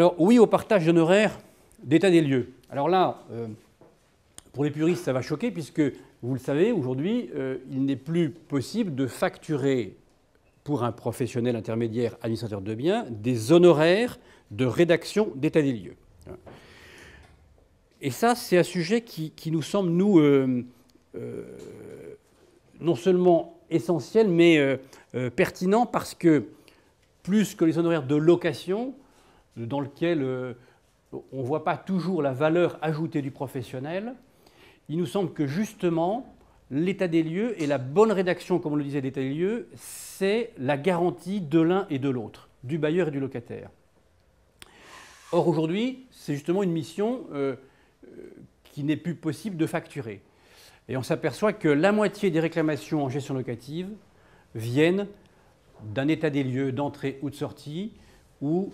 Alors oui au partage d'honoraires d'état des lieux. Alors là, pour les puristes, ça va choquer puisque, vous le savez, aujourd'hui, il n'est plus possible de facturer pour un professionnel intermédiaire administrateur de biens des honoraires de rédaction d'état des lieux. Et ça, c'est un sujet qui nous semble, nous, non seulement essentiel, mais pertinent parce que, plus que les honoraires de location, dans lesquels on ne voit pas toujours la valeur ajoutée du professionnel, il nous semble que justement, l'état des lieux et la bonne rédaction, comme on le disait, d'état des lieux, c'est la garantie de l'un et de l'autre, du bailleur et du locataire. Or, aujourd'hui, c'est justement une mission qui n'est plus possible de facturer. Et on s'aperçoit que la moitié des réclamations en gestion locative viennent d'un état des lieux d'entrée ou de sortie ou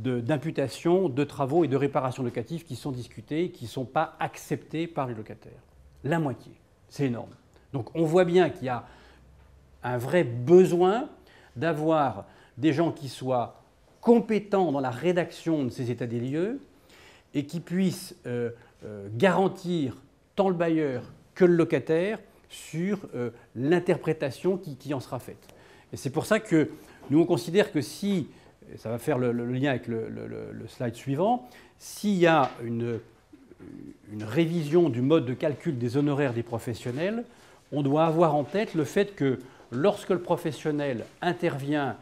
d'imputation de travaux et de réparations locatives qui sont discutés et qui ne sont pas acceptés par les locataires. La moitié, c'est énorme. Donc on voit bien qu'il y a un vrai besoin d'avoir des gens qui soient compétents dans la rédaction de ces états des lieux et qui puissent garantir tant le bailleur que le locataire sur l'interprétation qui en sera faite. Et c'est pour ça que nous on considère que si, et ça va faire le lien avec le slide suivant, s'il y a une révision du mode de calcul des honoraires des professionnels, on doit avoir en tête le fait que lorsque le professionnel intervient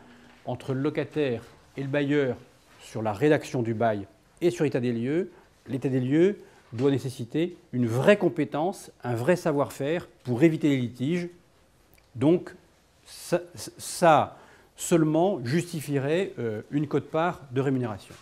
entre le locataire et le bailleur sur la rédaction du bail et sur l'état des lieux doit nécessiter une vraie compétence, un vrai savoir-faire pour éviter les litiges. Donc, ça seulement justifierait une quote-part de rémunération.